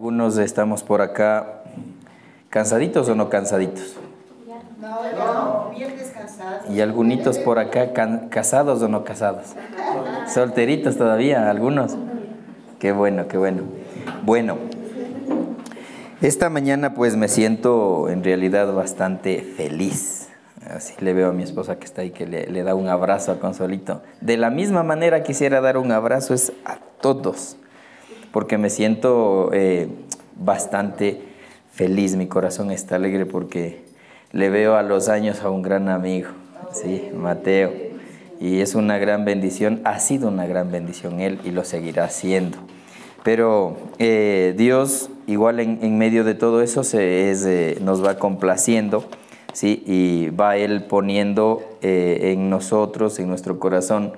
Algunos estamos por acá, ¿cansaditos o no cansaditos? No, bien descansados. Y algunos por acá, ¿casados o no casados? Solteritos todavía, algunos. Qué bueno, qué bueno. Bueno, esta mañana pues me siento en realidad bastante feliz. Así le veo a mi esposa que está ahí, que le da un abrazo a Consolito. De la misma manera quisiera dar un abrazo es a todos, porque me siento bastante feliz, mi corazón está alegre porque le veo a los años a un gran amigo, ¿sí? Mateo, y es una gran bendición, ha sido una gran bendición él y lo seguirá haciendo. Pero Dios, igual en medio de todo eso, nos va complaciendo, ¿sí? Y va Él poniendo en nosotros, en nuestro corazón,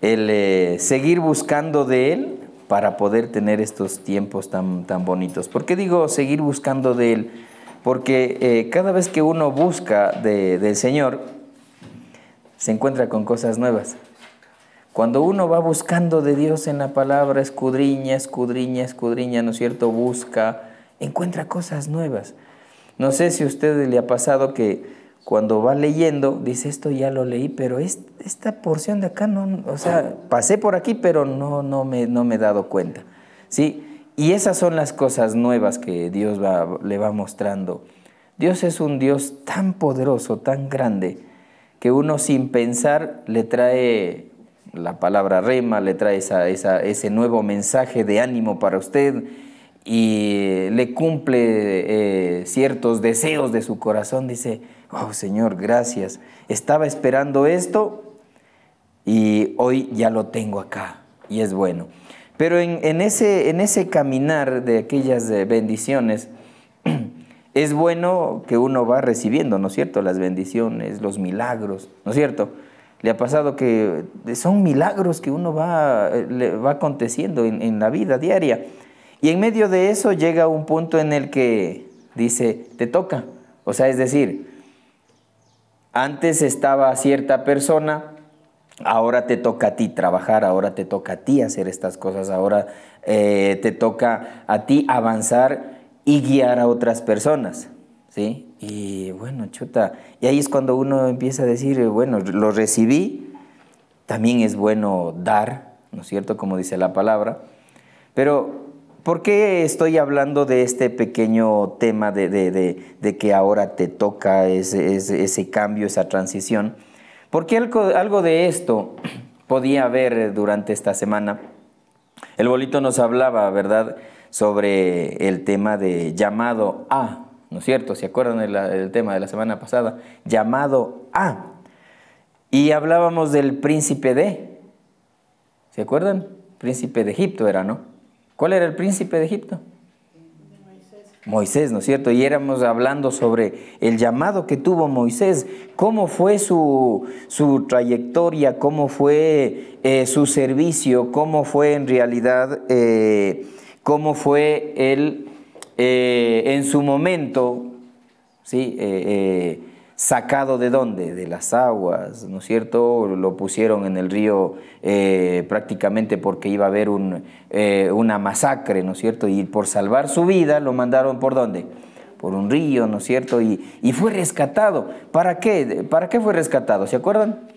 el seguir buscando de Él para poder tener estos tiempos tan bonitos. ¿Por qué digo seguir buscando de Él? Porque cada vez que uno busca del Señor, se encuentra con cosas nuevas. Cuando uno va buscando de Dios en la palabra, escudriña, escudriña, escudriña, ¿no es cierto? Busca, encuentra cosas nuevas. No sé si a usted le ha pasado que cuando va leyendo, dice, esto ya lo leí, pero esta porción de acá no, o sea, pasé por aquí, pero no me he dado cuenta, ¿sí? Y esas son las cosas nuevas que Dios le va mostrando. Dios es un Dios tan poderoso, tan grande, que uno sin pensar le trae la palabra rema, le trae ese nuevo mensaje de ánimo para usted y le cumple ciertos deseos de su corazón. Dice, oh Señor, gracias, estaba esperando esto y hoy ya lo tengo acá y es bueno. Pero en ese caminar de aquellas bendiciones, es bueno que uno va recibiendo, ¿no es cierto? Las bendiciones, los milagros, ¿no es cierto? ¿Le ha pasado que son milagros que uno le va aconteciendo en la vida diaria? Y en medio de eso llega un punto en el que dice, te toca. O sea, es decir, antes estaba cierta persona, ahora te toca a ti trabajar, ahora te toca a ti hacer estas cosas, ahora te toca a ti avanzar y guiar a otras personas, ¿sí? Y bueno, chuta, y ahí es cuando uno empieza a decir, bueno, lo recibí, también es bueno dar, ¿no es cierto? Como dice la palabra, pero ¿por qué estoy hablando de este pequeño tema de que ahora te toca ese cambio, esa transición? Porque algo de esto podía haber durante esta semana. El Bolito nos hablaba, ¿verdad?, sobre el tema de llamado a, ¿no es cierto? ¿Se acuerdan del tema de la semana pasada? Llamado a. Y hablábamos del príncipe ¿se acuerdan? Príncipe de Egipto era, ¿no? ¿Cuál era el príncipe de Egipto? Moisés, ¿no es cierto? Y éramos hablando sobre el llamado que tuvo Moisés, cómo fue su trayectoria, cómo fue su servicio, cómo fue en realidad, cómo fue él en su momento, ¿sí? Sacado ¿de dónde? De las aguas, ¿no es cierto? Lo pusieron en el río prácticamente porque iba a haber una masacre, ¿no es cierto? Y por salvar su vida lo mandaron ¿por dónde? Por un río, ¿no es cierto? Y fue rescatado. ¿Para qué? ¿Para qué fue rescatado? ¿Se acuerdan?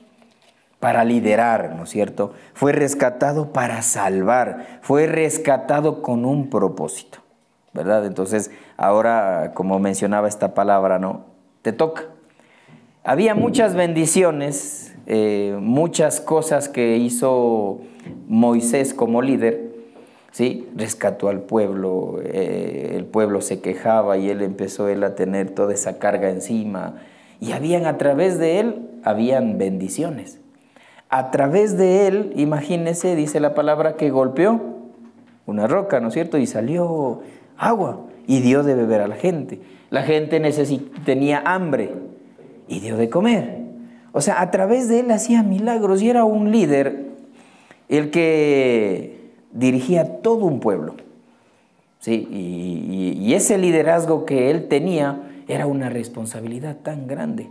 Para liderar, ¿no es cierto? Fue rescatado para salvar, fue rescatado con un propósito, ¿verdad? Entonces, ahora, como mencionaba esta palabra, ¿no? Te toca. Había muchas bendiciones, muchas cosas que hizo Moisés como líder, ¿sí? Rescató al pueblo, el pueblo se quejaba y él empezó a tener toda esa carga encima. Y a través de él, habían bendiciones. A través de él, imagínense, dice la palabra que golpeó una roca, ¿no es cierto? Y salió agua y dio de beber a la gente. La gente tenía hambre y dio de comer. O sea, a través de él hacía milagros y era un líder el que dirigía todo un pueblo, ¿sí? Y ese liderazgo que él tenía era una responsabilidad tan grande.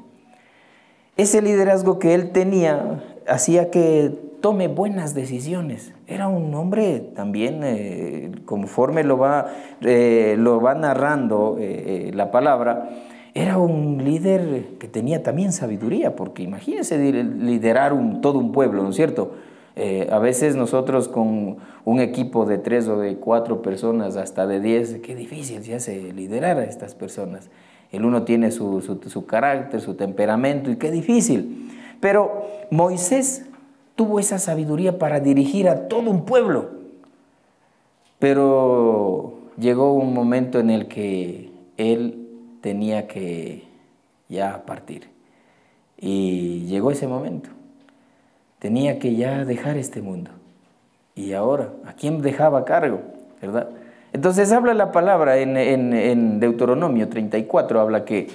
Ese liderazgo que él tenía hacía que tome buenas decisiones. Era un hombre también, conforme lo va narrando la palabra, era un líder que tenía también sabiduría, porque imagínense liderar todo un pueblo, ¿no es cierto? A veces nosotros con un equipo de 3 o de 4 personas, hasta de 10, qué difícil se hace liderar a estas personas. El uno tiene su carácter, su temperamento, y qué difícil. Pero Moisés tuvo esa sabiduría para dirigir a todo un pueblo. Pero llegó un momento en el que él tenía que ya partir. Y llegó ese momento. Tenía que ya dejar este mundo. Y ahora, ¿a quién dejaba a cargo? ¿Verdad? Entonces habla la palabra en Deuteronomio 34, habla que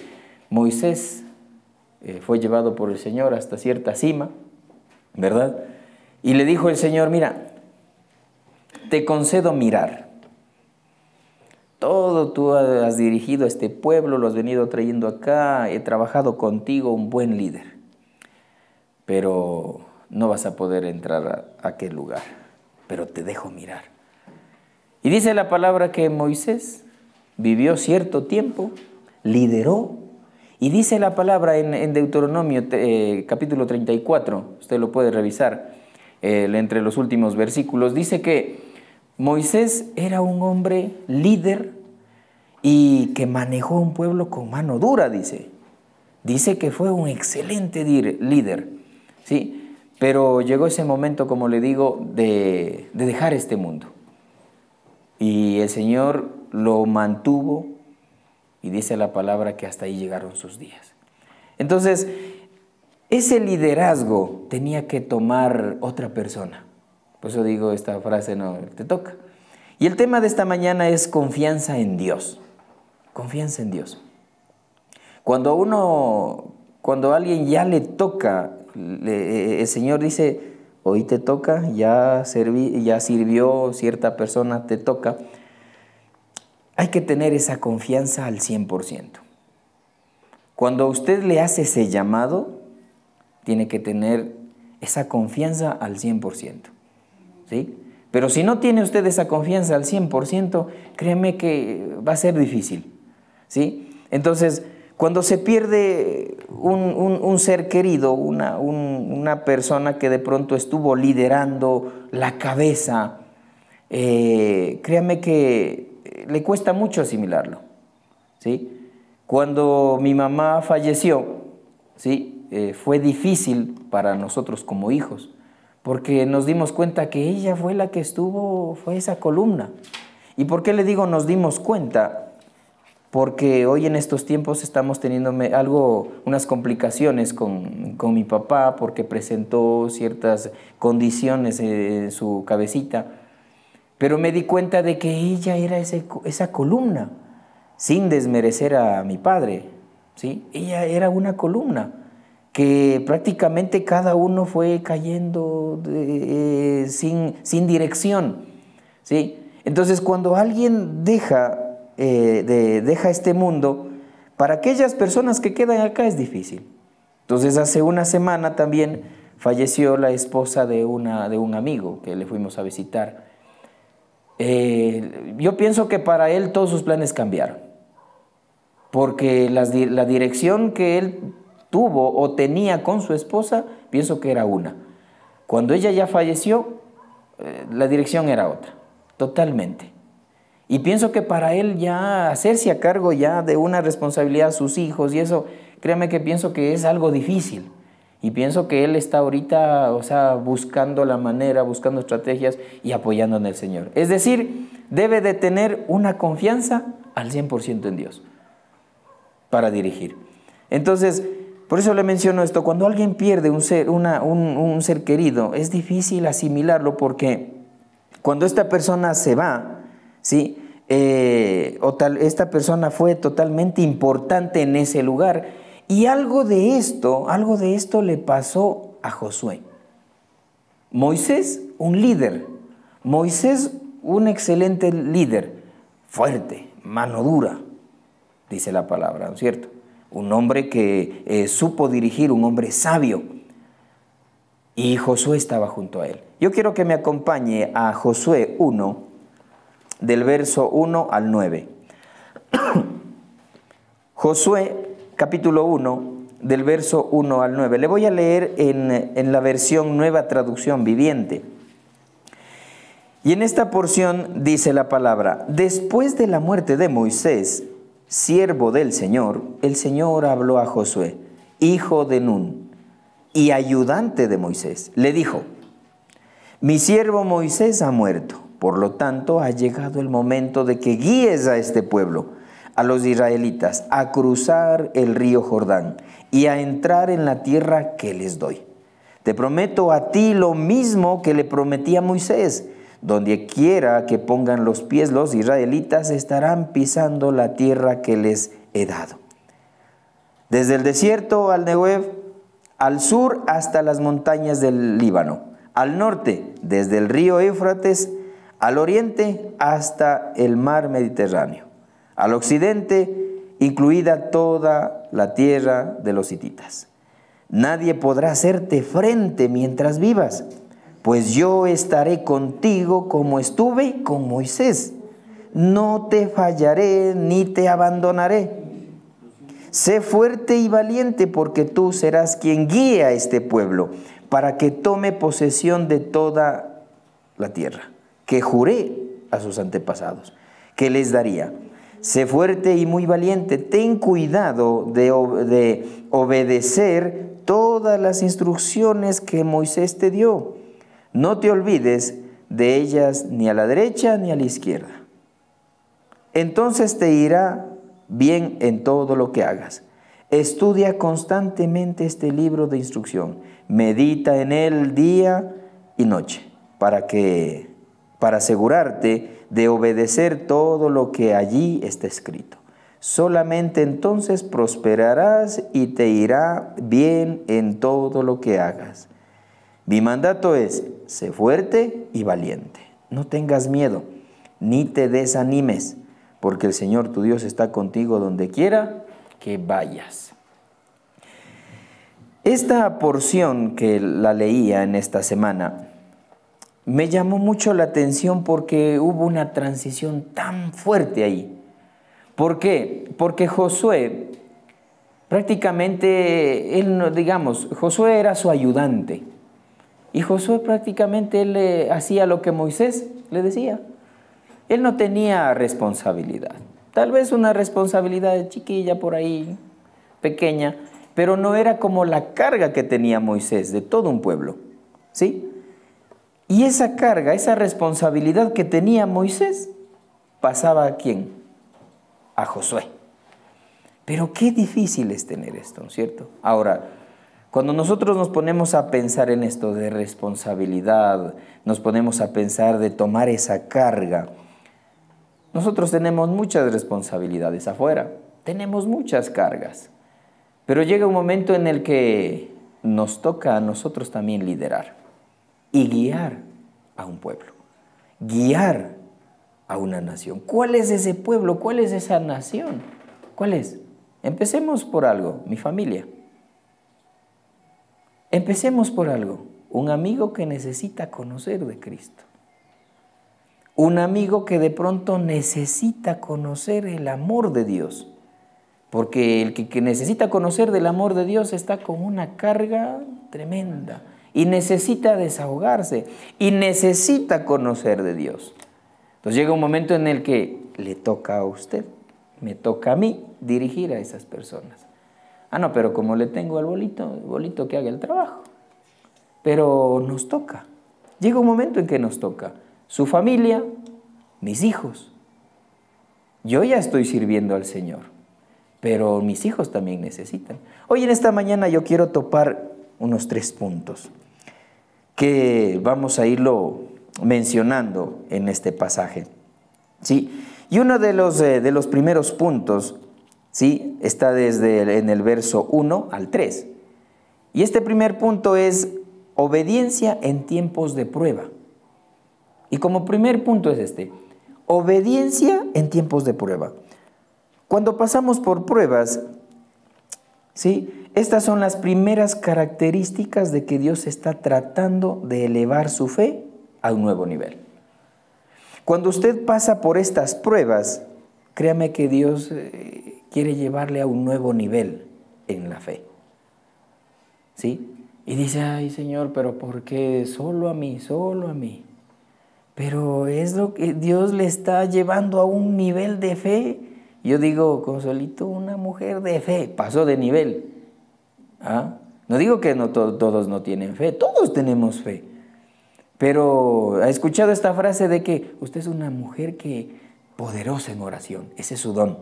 Moisés fue llevado por el Señor hasta cierta cima, ¿verdad? Y le dijo el Señor, mira, te concedo mirar. Todo tú has dirigido a este pueblo, lo has venido trayendo acá, he trabajado contigo, un buen líder. Pero no vas a poder entrar a aquel lugar, pero te dejo mirar. Y dice la palabra que Moisés vivió cierto tiempo, lideró, y dice la palabra en Deuteronomio capítulo 34, usted lo puede revisar, entre los últimos versículos, dice que Moisés era un hombre líder y que manejó un pueblo con mano dura, dice. Dice que fue un excelente líder, ¿sí? Pero llegó ese momento, como le digo, de dejar este mundo. Y el Señor lo mantuvo y dice la palabra que hasta ahí llegaron sus días. Entonces, ese liderazgo tenía que tomar otra persona. Por eso digo esta frase, no, te toca. Y el tema de esta mañana es confianza en Dios. Confianza en Dios. Cuando a alguien ya le toca, el Señor dice, hoy te toca, ya sirvió cierta persona, te toca. Hay que tener esa confianza al 100%. Cuando usted le hace ese llamado, tiene que tener esa confianza al 100%. ¿Sí? Pero si no tiene usted esa confianza al 100%, créeme que va a ser difícil. ¿Sí? Entonces, cuando se pierde un ser querido, una persona que de pronto estuvo liderando la cabeza, créame que le cuesta mucho asimilarlo. ¿Sí? Cuando mi mamá falleció, ¿sí? Fue difícil para nosotros como hijos, porque nos dimos cuenta que ella fue la que fue esa columna. ¿Y por qué le digo nos dimos cuenta? Porque hoy en estos tiempos estamos teniendo unas complicaciones con mi papá, porque presentó ciertas condiciones en su cabecita. Pero me di cuenta de que ella era esa columna, sin desmerecer a mi padre, ¿sí? Ella era una columna que prácticamente cada uno fue cayendo sin dirección, ¿sí? Entonces, cuando alguien deja este mundo, para aquellas personas que quedan acá es difícil. Entonces, hace una semana también falleció la esposa de un amigo que le fuimos a visitar. Yo pienso que para él todos sus planes cambiaron, porque la dirección que él tuvo o tenía con su esposa, pienso que era una. Cuando ella ya falleció, la dirección era otra, totalmente. Y pienso que para él ya hacerse a cargo ya de una responsabilidad a sus hijos y eso, créame que pienso que es algo difícil. Y pienso que él está ahorita, buscando la manera, buscando estrategias y apoyando en el Señor. Es decir, debe de tener una confianza al 100% en Dios para dirigir. Entonces, por eso le menciono esto, cuando alguien pierde un ser querido, es difícil asimilarlo porque cuando esta persona se va, ¿sí? Esta persona fue totalmente importante en ese lugar. Y algo de esto le pasó a Josué. Moisés, un líder. Moisés, un excelente líder. Fuerte, mano dura, dice la palabra, ¿no es cierto? Un hombre que supo dirigir, un hombre sabio. y Josué estaba junto a él. Yo quiero que me acompañe a Josué 1, del verso 1 al 9. Josué, capítulo 1, del verso 1 al 9. Le voy a leer en la versión Nueva Traducción Viviente. Y en esta porción dice la palabra: después de la muerte de Moisés, siervo del Señor, el Señor habló a Josué, hijo de Nun, y ayudante de Moisés. Le dijo: mi siervo Moisés ha muerto, por lo tanto ha llegado el momento de que guíes a este pueblo, a los israelitas, a cruzar el río Jordán y a entrar en la tierra que les doy. Te prometo a ti lo mismo que le prometí a Moisés. Donde quiera que pongan los pies los israelitas estarán pisando la tierra que les he dado. Desde el desierto al Negev, al sur hasta las montañas del Líbano, al norte desde el río Éufrates, al oriente hasta el mar Mediterráneo, al occidente incluida toda la tierra de los hititas. Nadie podrá hacerte frente mientras vivas, pues yo estaré contigo como estuve con Moisés. No te fallaré ni te abandonaré. Sé fuerte y valiente, porque tú serás quien guíe a este pueblo para que tome posesión de toda la tierra que juré a sus antepasados que les daría. Sé fuerte y muy valiente. Ten cuidado de obedecer todas las instrucciones que Moisés te dio. No te olvides de ellas ni a la derecha ni a la izquierda. Entonces te irá bien en todo lo que hagas. Estudia constantemente este libro de instrucción. Medita en él día y noche para asegurarte de obedecer todo lo que allí está escrito. Solamente entonces prosperarás y te irá bien en todo lo que hagas. Mi mandato es: sé fuerte y valiente. No tengas miedo, ni te desanimes, porque el Señor tu Dios está contigo donde quiera que vayas. Esta porción que la leía en esta semana me llamó mucho la atención porque hubo una transición tan fuerte ahí. ¿Por qué? Porque Josué, prácticamente, Josué era su ayudante. Y Josué prácticamente él hacía lo que Moisés le decía. Él no tenía responsabilidad. Tal vez una responsabilidad chiquilla por ahí, pequeña, pero no era como la carga que tenía Moisés de todo un pueblo, ¿sí? Y esa carga, esa responsabilidad que tenía Moisés, pasaba ¿a quién? A Josué. Pero qué difícil es tener esto, ¿no es cierto? Ahora, cuando nosotros nos ponemos a pensar en esto de responsabilidad, nos ponemos a pensar de tomar esa carga, nosotros tenemos muchas responsabilidades afuera, tenemos muchas cargas, pero llega un momento en el que nos toca a nosotros también liderar y guiar a un pueblo, guiar a una nación. ¿Cuál es ese pueblo? ¿Cuál es esa nación? ¿Cuál es? Empecemos por algo, mi familia. Empecemos por algo, un amigo que necesita conocer de Cristo. Un amigo que de pronto necesita conocer el amor de Dios. Porque el que necesita conocer del amor de Dios está con una carga tremenda y necesita desahogarse y necesita conocer de Dios. Entonces llega un momento en el que le toca a usted, me toca a mí dirigir a esas personas. Ah, no, pero como le tengo al bolito que haga el trabajo. Pero nos toca. Llega un momento en que nos toca. Su familia, mis hijos. Yo ya estoy sirviendo al Señor, pero mis hijos también necesitan. Hoy en esta mañana yo quiero topar unos 3 puntos que vamos a irlo mencionando en este pasaje, ¿sí? Y uno de los primeros puntos, ¿sí?, está en el verso 1 al 3. Y este primer punto es obediencia en tiempos de prueba. Y como primer punto es obediencia en tiempos de prueba. Cuando pasamos por pruebas, ¿sí?, estas son las primeras características de que Dios está tratando de elevar su fe a un nuevo nivel. Cuando usted pasa por estas pruebas, créame que Dios quiere llevarle a un nuevo nivel en la fe. ¿Sí? Y dice, ay Señor, pero ¿por qué solo a mí, solo a mí? Pero es lo que Dios le está llevando a un nivel de fe. Yo digo, Consuelito, una mujer de fe, pasó de nivel. ¿Ah? No digo que no todos no tienen fe, todos tenemos fe. Pero ¿ha escuchado esta frase de que usted es una mujer poderosa en oración? Ese es su don.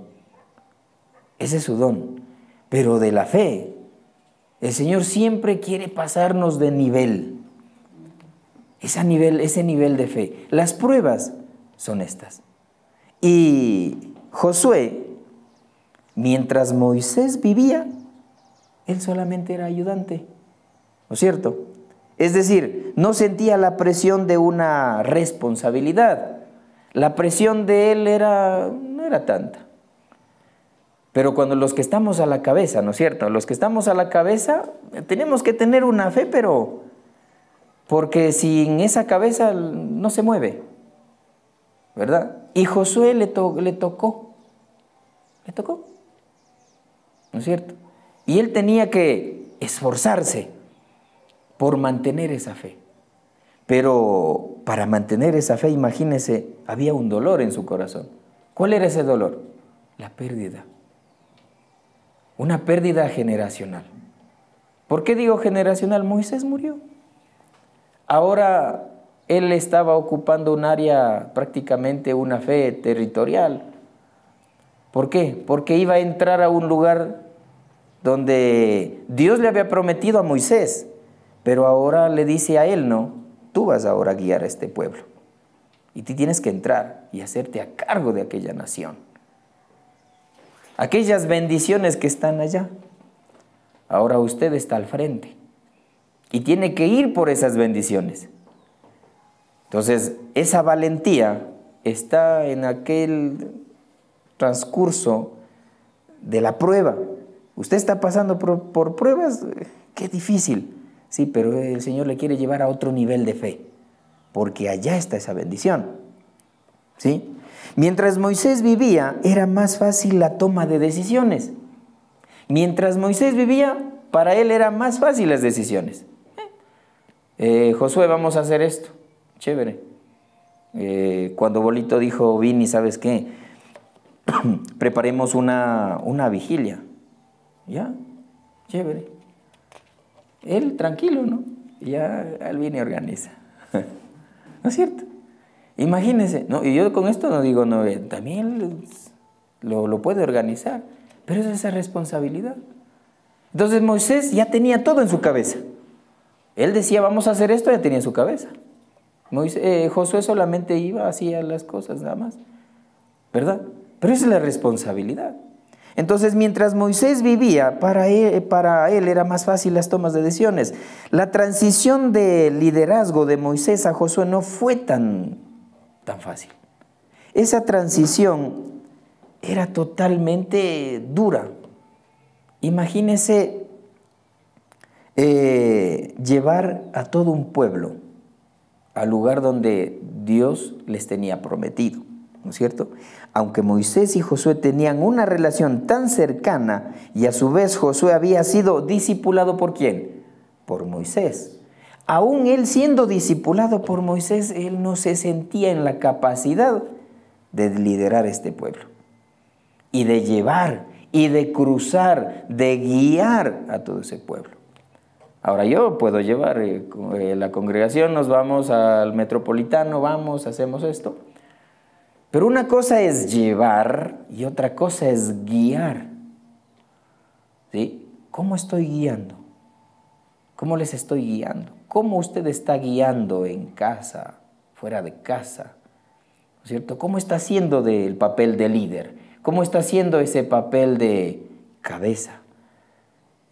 Ese es su don. Pero de la fe, el Señor siempre quiere pasarnos de nivel. Ese nivel de fe. Las pruebas son estas. Y Josué, mientras Moisés vivía, él solamente era ayudante, ¿no es cierto? Es decir, no sentía la presión de una responsabilidad. La presión de él no era tanta. Pero cuando los que estamos a la cabeza, ¿no es cierto? Los que estamos a la cabeza tenemos que tener una fe, pero porque sin esa cabeza no se mueve, ¿verdad? Y Josué le tocó, ¿no es cierto? Y él tenía que esforzarse por mantener esa fe. Pero para mantener esa fe, imagínese, había un dolor en su corazón. ¿Cuál era ese dolor? La pérdida. Una pérdida generacional. ¿Por qué digo generacional? Moisés murió. Ahora él estaba ocupando un área, prácticamente una fe territorial. ¿Por qué? Porque iba a entrar a un lugar donde Dios le había prometido a Moisés, pero ahora le dice a él, no, tú vas ahora a guiar a este pueblo. Y tú tienes que entrar y hacerte a cargo de aquella nación. Aquellas bendiciones que están allá, ahora usted está al frente y tiene que ir por esas bendiciones. Entonces, esa valentía está en aquel transcurso de la prueba. Usted está pasando por pruebas, qué difícil, sí, pero el Señor le quiere llevar a otro nivel de fe, porque allá está esa bendición, ¿sí? Mientras Moisés vivía, era más fácil la toma de decisiones. Mientras Moisés vivía, para él era más fácil las decisiones. Josué, vamos a hacer esto, chévere. Cuando Bolito dijo, Vini, ¿sabes qué? Preparemos una vigilia. Ya, chévere. Él tranquilo, ¿no? Ya él viene y organiza. ¿No es cierto? Imagínense, ¿no? Y yo con esto no digo, no, también lo puede organizar, pero es esa responsabilidad. Entonces Moisés ya tenía todo en su cabeza. Él decía, vamos a hacer esto, ya tenía en su cabeza. Josué solamente iba, hacía las cosas nada más, ¿verdad? Pero esa es la responsabilidad. Entonces, mientras Moisés vivía, para él era más fácil las tomas de decisiones. La transición de liderazgo de Moisés a Josué no fue tan fácil. Esa transición era totalmente dura. Imagínese llevar a todo un pueblo al lugar donde Dios les tenía prometido, ¿no es cierto? Aunque Moisés y Josué tenían una relación tan cercana y a su vez Josué había sido discipulado ¿por quién? Por Moisés. Aún él siendo discipulado por Moisés, él no se sentía en la capacidad de liderar este pueblo y de llevar y de cruzar, de guiar a todo ese pueblo. Ahora yo puedo llevar la congregación, nos vamos al Metropolitano, hacemos esto. Pero una cosa es llevar y otra cosa es guiar. ¿Sí? ¿Cómo estoy guiando? ¿Cómo les estoy guiando? ¿Cómo usted está guiando en casa, fuera de casa? ¿No es cierto? ¿Cómo está haciendo el papel de líder? ¿Cómo está haciendo ese papel de cabeza?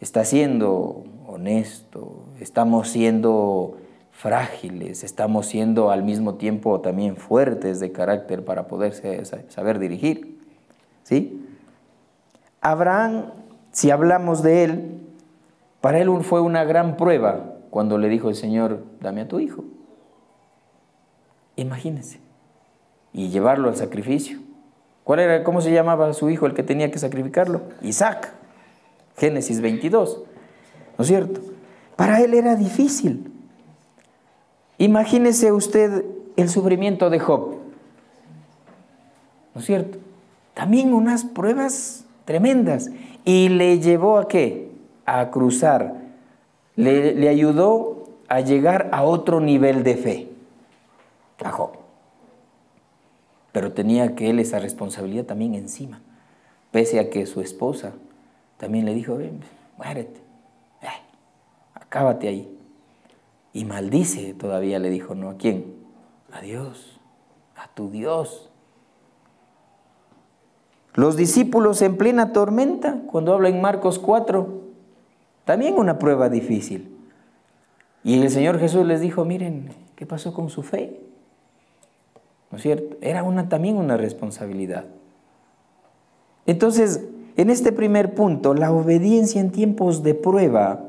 ¿Está siendo honesto? ¿Estamos siendo frágiles? ¿Estamos siendo al mismo tiempo también fuertes de carácter para poder saber dirigir? ¿Sí? Abraham, si hablamos de él, Para él fue una gran prueba cuando le dijo el Señor, dame a tu hijo. Imagínense. Y llevarlo al sacrificio. ¿Cómo se llamaba su hijo el que tenía que sacrificarlo? Isaac. Génesis 22. ¿No es cierto? Para él era difícil. Imagínese usted el sufrimiento de Job. ¿No es cierto? También unas pruebas tremendas. ¿Y le llevó a qué? A cruzar. Le ayudó a llegar a otro nivel de fe. A Job. Pero tenía que él esa responsabilidad también encima. Pese a que su esposa también le dijo, ven, muérete. Acábate ahí. Y maldice todavía, le dijo, ¿no? ¿A quién? A Dios, a tu Dios. Los discípulos en plena tormenta, cuando habla en Marcos 4, también una prueba difícil. Y el Señor Jesús les dijo, miren, ¿qué pasó con su fe? ¿No es cierto? Era también una responsabilidad. Entonces, en este primer punto, la obediencia en tiempos de prueba,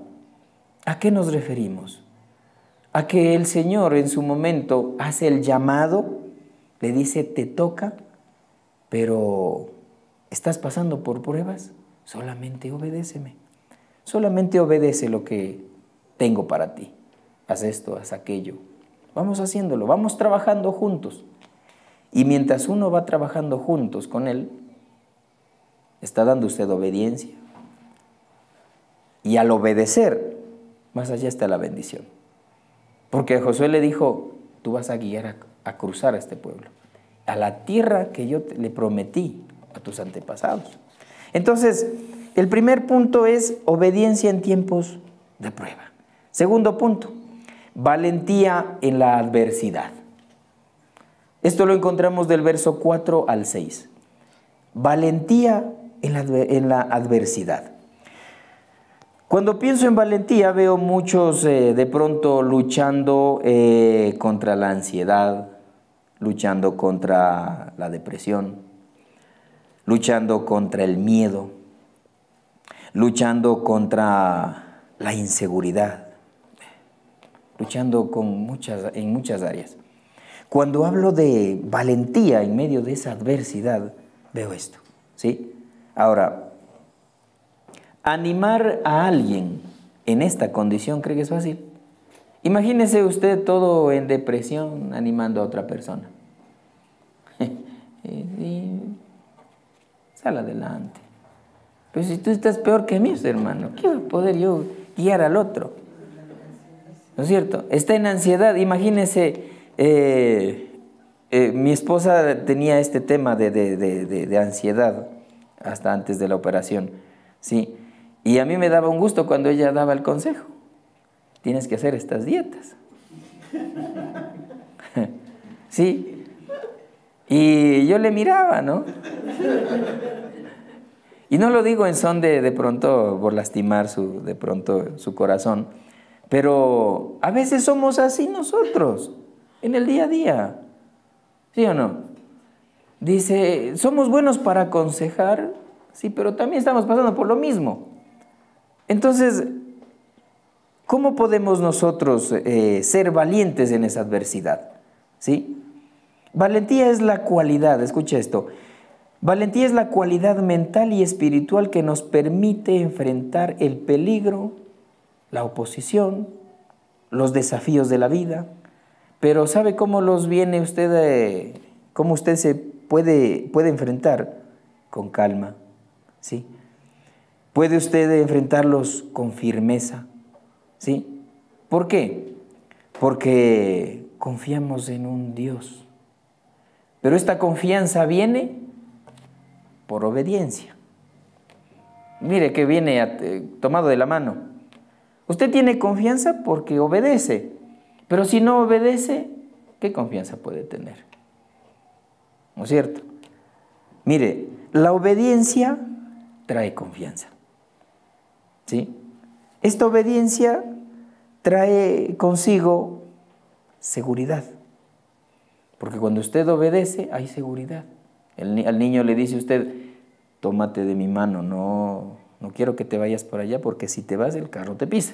¿a qué nos referimos? A que el Señor en su momento hace el llamado, le dice, te toca, pero ¿estás pasando por pruebas? Solamente obedéceme. Solamente obedece lo que tengo para ti. Haz esto, haz aquello. Vamos haciéndolo, vamos trabajando juntos. Y mientras uno va trabajando juntos con Él, está dando usted obediencia. Y al obedecer, más allá está la bendición. Porque Josué le dijo, tú vas a guiar a cruzar a este pueblo, a la tierra que yo le prometí a tus antepasados. Entonces, el primer punto es obediencia en tiempos de prueba. Segundo punto, valentía en la adversidad. Esto lo encontramos del verso 4 al 6. Valentía en la adversidad. Cuando pienso en valentía veo muchos de pronto luchando contra la ansiedad, luchando contra la depresión, luchando contra el miedo, luchando contra la inseguridad, luchando en muchas áreas. Cuando hablo de valentía en medio de esa adversidad, veo esto, ¿sí? Ahora, animar a alguien en esta condición, ¿cree que es fácil? Imagínese usted todo en depresión animando a otra persona. Y sal adelante. Pero si tú estás peor que mí, hermano, ¿qué voy a poder yo guiar al otro? ¿No es cierto? Está en ansiedad. Imagínese, mi esposa tenía este tema de ansiedad hasta antes de la operación, ¿sí? Y a mí me daba un gusto cuando ella daba el consejo. Tienes que hacer estas dietas. Sí. Y yo le miraba, ¿no? Y no lo digo en son de pronto por lastimar de pronto su corazón, pero a veces somos así nosotros, en el día a día. ¿Sí o no? Dice, somos buenos para aconsejar, sí, pero también estamos pasando por lo mismo. Entonces, ¿cómo podemos nosotros ser valientes en esa adversidad? ¿Sí? Valentía es la cualidad, escucha esto, valentía es la cualidad mental y espiritual que nos permite enfrentar el peligro, la oposición, los desafíos de la vida. Pero ¿sabe cómo los viene usted, cómo usted se puede enfrentar? Con calma, ¿sí? Puede usted enfrentarlos con firmeza, ¿sí? ¿Por qué? Porque confiamos en un Dios. Pero esta confianza viene por obediencia. Mire que viene tomado de la mano. Usted tiene confianza porque obedece, pero si no obedece, ¿qué confianza puede tener? ¿No es cierto? Mire, la obediencia trae confianza. ¿Sí? Esta obediencia trae consigo seguridad. Porque cuando usted obedece, hay seguridad. Al niño le dice usted, tómate de mi mano, no quiero que te vayas por allá porque si te vas el carro te pisa.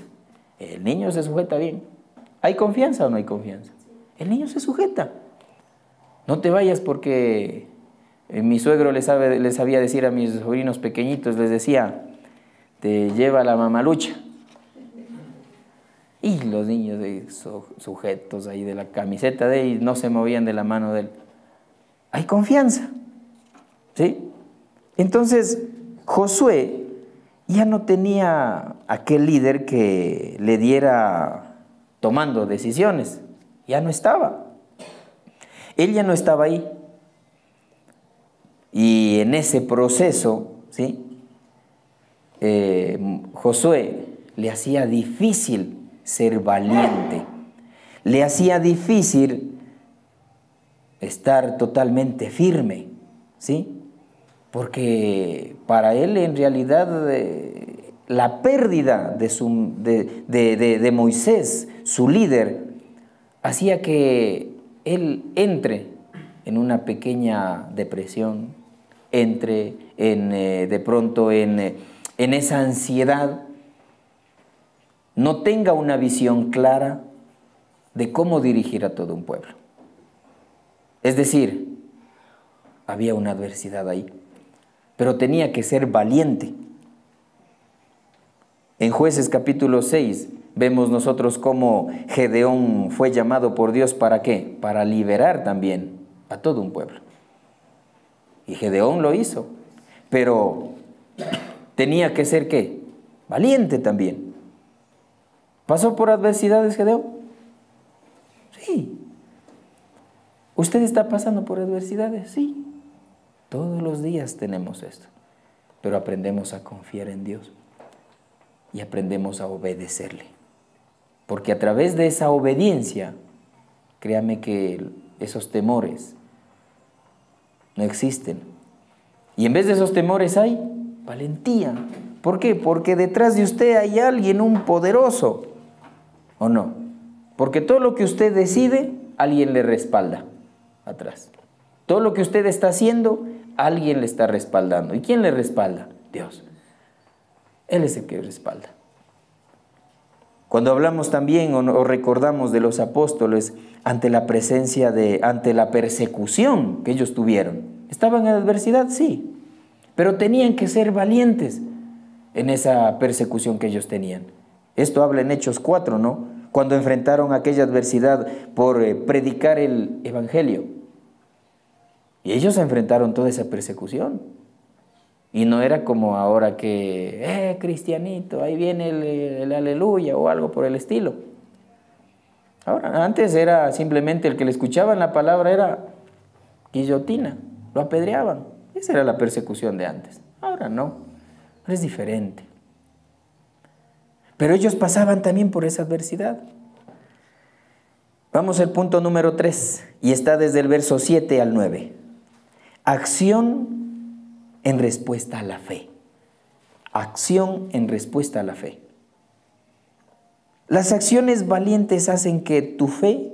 El niño se sujeta bien. ¿Hay confianza o no hay confianza? El niño se sujeta. No te vayas porque mi suegro les sabía decir a mis sobrinos pequeñitos, les decía, te lleva la mamalucha. Y los niños sujetos ahí de la camiseta de él no se movían de la mano de él. Hay confianza, ¿sí? Entonces, Josué ya no tenía aquel líder que le diera tomando decisiones. Ya no estaba. Él ya no estaba ahí. Y en ese proceso, ¿sí? Josué le hacía difícil ser valiente. Le hacía difícil estar totalmente firme, ¿sí? Porque para él en realidad la pérdida de Moisés, su líder, hacía que él entre en una pequeña depresión, entre de pronto en esa ansiedad, no tenga una visión clara de cómo dirigir a todo un pueblo. Es decir, había una adversidad ahí, pero tenía que ser valiente. En Jueces capítulo 6 vemos nosotros cómo Gedeón fue llamado por Dios ¿para qué? Para liberar también a todo un pueblo. Y Gedeón lo hizo, pero tenía que ser ¿qué? Valiente también. ¿Pasó por adversidades Gedeón? Sí. ¿Usted está pasando por adversidades? Sí. Todos los días tenemos esto, pero aprendemos a confiar en Dios y aprendemos a obedecerle. Porque a través de esa obediencia, créame que esos temores no existen. Y en vez de esos temores hay valentía. ¿Por qué? Porque detrás de usted hay alguien, un poderoso, ¿o no? Porque todo lo que usted decide, alguien le respalda atrás. Todo lo que usted está haciendo, alguien le está respaldando. ¿Y quién le respalda? Dios. Él es el que respalda. Cuando hablamos también o recordamos de los apóstoles ante la persecución que ellos tuvieron, ¿estaban en adversidad? Sí, pero tenían que ser valientes en esa persecución que ellos tenían. Esto habla en Hechos 4, ¿no? Cuando enfrentaron aquella adversidad por predicar el evangelio. Y ellos enfrentaron toda esa persecución. Y no era como ahora que, cristianito, ahí viene el aleluya o algo por el estilo. Ahora, antes era simplemente el que le escuchaban la palabra era guillotina, lo apedreaban. Esa era la persecución de antes. Ahora no, ahora es diferente. Pero ellos pasaban también por esa adversidad. Vamos al punto número 3 y está desde el verso 7 al 9. Acción en respuesta a la fe. Acción en respuesta a la fe. Las acciones valientes hacen que tu fe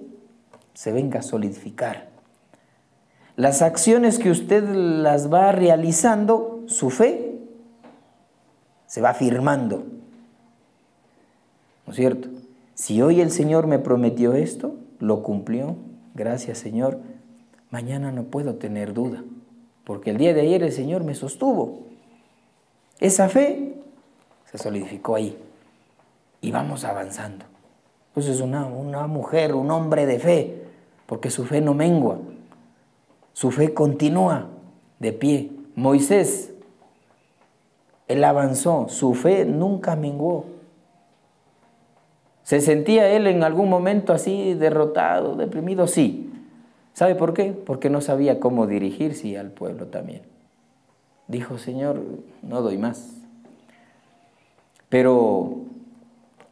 se venga a solidificar. Las acciones que usted las va realizando, su fe se va afirmando. ¿No es cierto? Si hoy el Señor me prometió esto, lo cumplió, gracias Señor, mañana no puedo tener duda, porque el día de ayer el Señor me sostuvo. Esa fe se solidificó ahí y vamos avanzando. Pues es una mujer, un hombre de fe, porque su fe no mengua, su fe continúa de pie. Moisés, él avanzó, su fe nunca menguó. ¿Se sentía él en algún momento así derrotado, deprimido? Sí. ¿Sabe por qué? Porque no sabía cómo dirigirse al pueblo también. Dijo, Señor, no doy más. Pero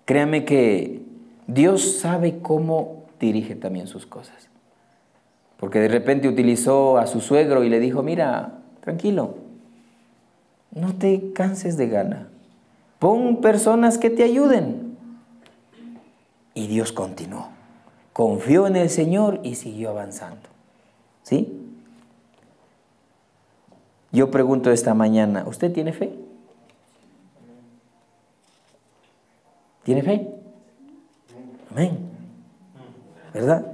créame que Dios sabe cómo dirige también sus cosas. Porque de repente utilizó a su suegro y le dijo, mira, tranquilo, no te canses de gana. Pon personas que te ayuden. Y Dios continuó. Confió en el Señor y siguió avanzando. ¿Sí? Yo pregunto esta mañana, ¿usted tiene fe? ¿Tiene fe? Amén. ¿Verdad?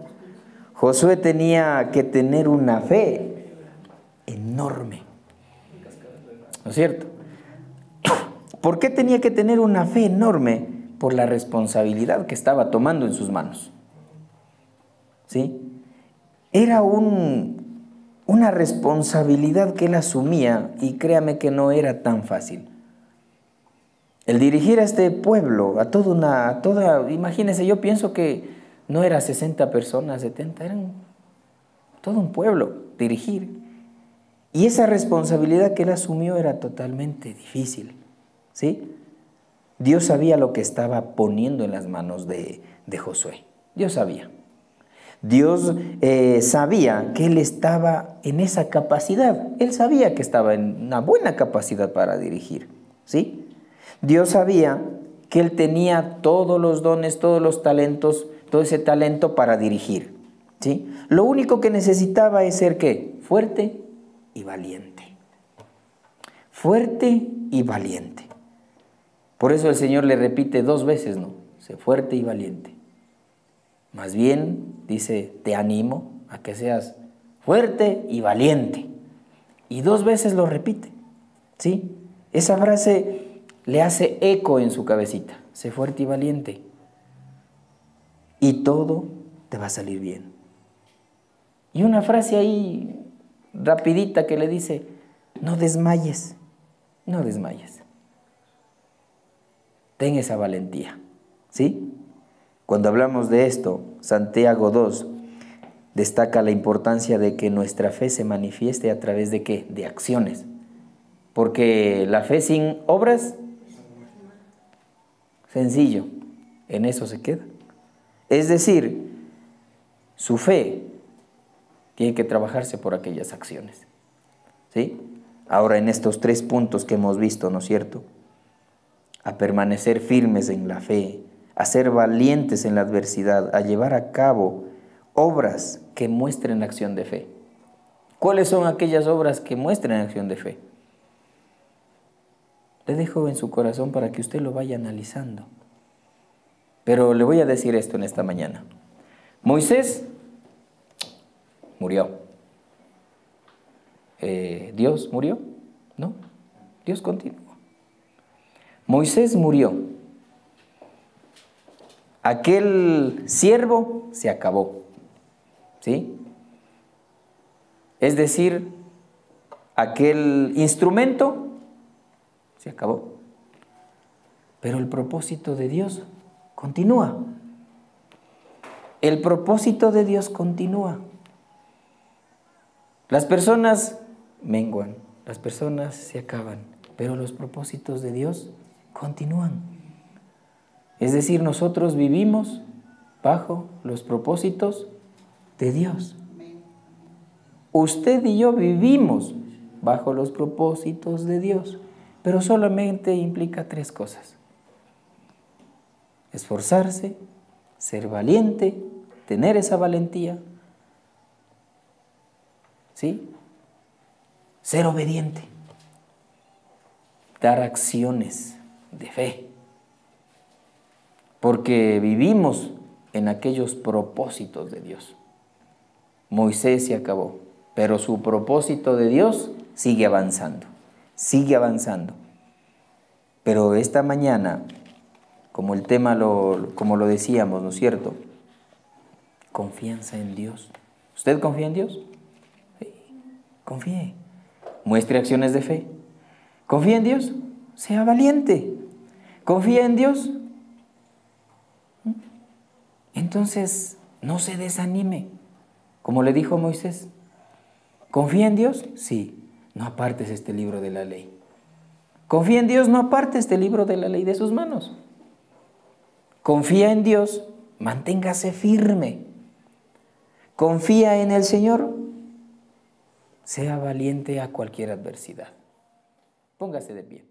Josué tenía que tener una fe enorme. ¿No es cierto? ¿Por qué tenía que tener una fe enorme? Por la responsabilidad que estaba tomando en sus manos. ¿Sí? Era una responsabilidad que él asumía, y créame que no era tan fácil. El dirigir a este pueblo, a toda, imagínense, yo pienso que no eran 60 personas, 70, eran todo un pueblo, dirigir. Y esa responsabilidad que él asumió era totalmente difícil, ¿sí? Dios sabía lo que estaba poniendo en las manos de Josué. Dios sabía. Dios sabía que él estaba en esa capacidad. Él sabía que estaba en una buena capacidad para dirigir, ¿sí? Dios sabía que él tenía todos los dones, todos los talentos, todo ese talento para dirigir, ¿sí? Lo único que necesitaba es ser, ¿qué? Fuerte y valiente. Fuerte y valiente. Por eso el Señor le repite 2 veces, ¿no? Sé fuerte y valiente. Más bien, dice, te animo a que seas fuerte y valiente. Y 2 veces lo repite, ¿sí? Esa frase le hace eco en su cabecita. Sé fuerte y valiente. Y todo te va a salir bien. Y una frase ahí rapidita que le dice, no desmayes, no desmayes. Ten esa valentía, ¿sí? Cuando hablamos de esto, Santiago 2 destaca la importancia de que nuestra fe se manifieste a través de ¿qué? De acciones. Porque la fe sin obras, sencillo, en eso se queda. Es decir, su fe tiene que trabajarse por aquellas acciones, ¿sí? Ahora, en estos 3 puntos que hemos visto, ¿no es cierto? A permanecer firmes en la fe, a ser valientes en la adversidad, a llevar a cabo obras que muestren acción de fe. ¿Cuáles son aquellas obras que muestren acción de fe? Le dejo en su corazón para que usted lo vaya analizando. Pero le voy a decir esto en esta mañana. Moisés murió. ¿Dios murió? No, Dios continuó. Moisés murió. Aquel siervo se acabó, ¿sí? Es decir, aquel instrumento se acabó. Pero el propósito de Dios continúa. El propósito de Dios continúa. Las personas menguan, las personas se acaban, pero los propósitos de Dios continúan. Es decir, nosotros vivimos bajo los propósitos de Dios. Usted y yo vivimos bajo los propósitos de Dios, pero solamente implica 3 cosas. Esforzarse, ser valiente, tener esa valentía, ¿sí? Ser obediente, dar acciones de fe. Porque vivimos en aquellos propósitos de Dios. Moisés se acabó, pero su propósito de Dios sigue avanzando, sigue avanzando. Pero esta mañana, como el tema como lo decíamos, ¿no es cierto? Confianza en Dios. ¿Usted confía en Dios? Sí, confíe. Muestre acciones de fe. ¿Confía en Dios? Sea valiente. ¿Confía en Dios? Entonces, no se desanime, como le dijo Moisés. ¿Confía en Dios? Sí, no apartes este libro de la ley. ¿Confía en Dios? No aparte este libro de la ley de sus manos. Confía en Dios, manténgase firme. Confía en el Señor, sea valiente a cualquier adversidad. Póngase de pie.